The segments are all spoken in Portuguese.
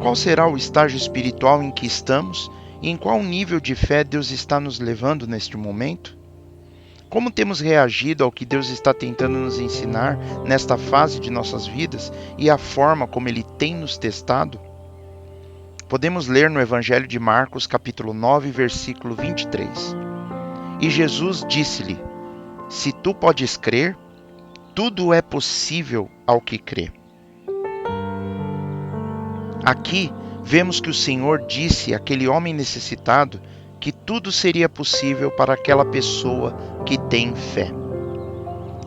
Qual será o estágio espiritual em que estamos e em qual nível de fé Deus está nos levando neste momento? Como temos reagido ao que Deus está tentando nos ensinar nesta fase de nossas vidas e a forma como Ele tem nos testado? Podemos ler no Evangelho de Marcos, capítulo 9, versículo 23. E Jesus disse-lhe: Se tu podes crer, tudo é possível ao que crê. Aqui vemos que o Senhor disse àquele homem necessitado que tudo seria possível para aquela pessoa que tem fé.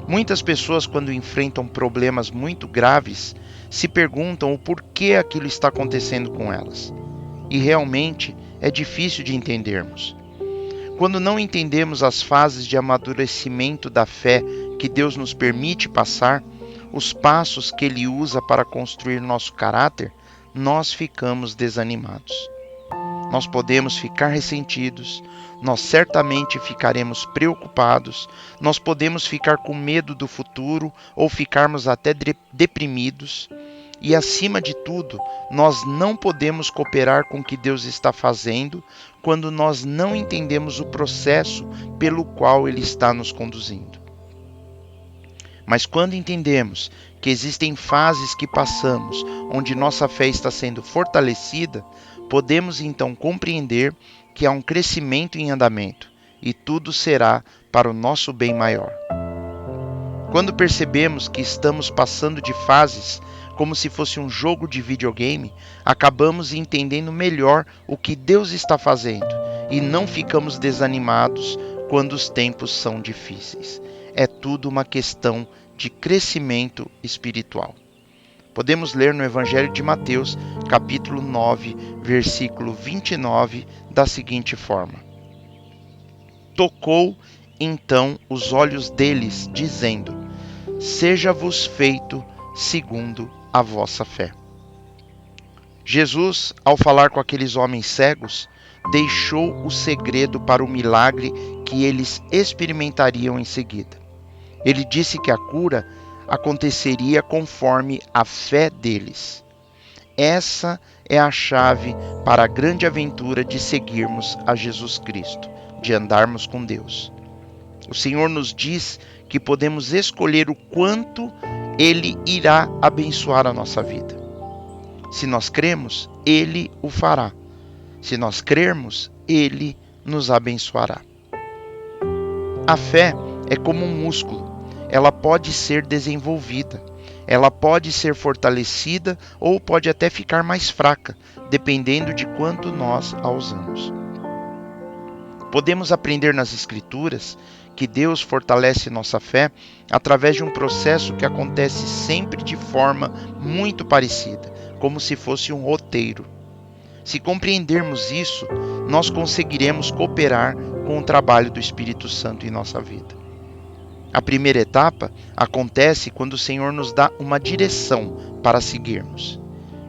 Muitas pessoas, quando enfrentam problemas muito graves, se perguntam o porquê aquilo está acontecendo com elas. E realmente é difícil de entendermos. Quando não entendemos as fases de amadurecimento da fé que Deus nos permite passar, os passos que Ele usa para construir nosso caráter, nós ficamos desanimados. Nós podemos ficar ressentidos, nós certamente ficaremos preocupados, nós podemos ficar com medo do futuro ou ficarmos até deprimidos. E acima de tudo, nós não podemos cooperar com o que Deus está fazendo quando nós não entendemos o processo pelo qual Ele está nos conduzindo. Mas quando entendemos que existem fases que passamos onde nossa fé está sendo fortalecida, podemos então compreender que há um crescimento em andamento e tudo será para o nosso bem maior. Quando percebemos que estamos passando de fases como se fosse um jogo de videogame, acabamos entendendo melhor o que Deus está fazendo e não ficamos desanimados quando os tempos são difíceis. É tudo uma questão de crescimento espiritual. Podemos ler no Evangelho de Mateus, capítulo 9, versículo 29, da seguinte forma: Tocou então os olhos deles, dizendo: Seja-vos feito segundo a vossa fé. Jesus, ao falar com aqueles homens cegos, deixou o segredo para o milagre que eles experimentariam em seguida. Ele disse que a cura aconteceria conforme a fé deles. Essa é a chave para a grande aventura de seguirmos a Jesus Cristo, de andarmos com Deus. O Senhor nos diz que podemos escolher o quanto Ele irá abençoar a nossa vida. Se nós cremos, Ele o fará. Se nós crermos, Ele nos abençoará. A fé é como um músculo. Ela pode ser desenvolvida, ela pode ser fortalecida ou pode até ficar mais fraca, dependendo de quanto nós a usamos. Podemos aprender nas Escrituras que Deus fortalece nossa fé através de um processo que acontece sempre de forma muito parecida, como se fosse um roteiro. Se compreendermos isso, nós conseguiremos cooperar com o trabalho do Espírito Santo em nossa vida. A primeira etapa acontece quando o Senhor nos dá uma direção para seguirmos.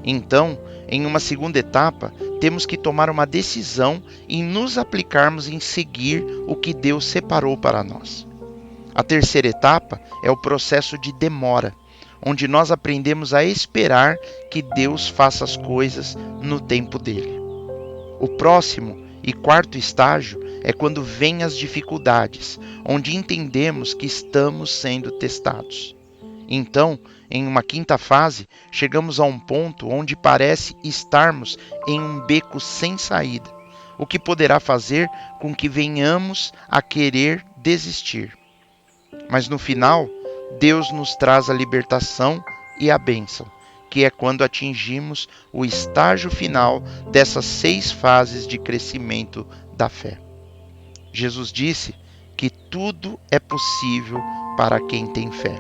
Então, em uma segunda etapa, temos que tomar uma decisão e nos aplicarmos em seguir o que Deus separou para nós. A terceira etapa é o processo de demora, onde nós aprendemos a esperar que Deus faça as coisas no tempo dele. O próximo e quarto estágio é quando vêm as dificuldades, onde entendemos que estamos sendo testados. Então, em uma quinta fase, chegamos a um ponto onde parece estarmos em um beco sem saída, o que poderá fazer com que venhamos a querer desistir. Mas no final, Deus nos traz a libertação e a bênção, que é quando atingimos o estágio final dessas 6 fases de crescimento da fé. Jesus disse que tudo é possível para quem tem fé.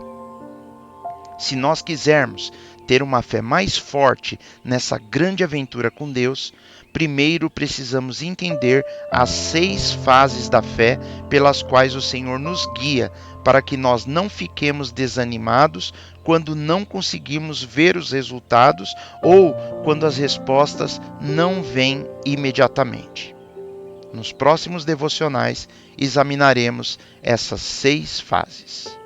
Se nós quisermos ter uma fé mais forte nessa grande aventura com Deus, primeiro precisamos entender as 6 fases da fé pelas quais o Senhor nos guia, para que nós não fiquemos desanimados quando não conseguimos ver os resultados ou quando as respostas não vêm imediatamente. Nos próximos devocionais, examinaremos essas 6 fases.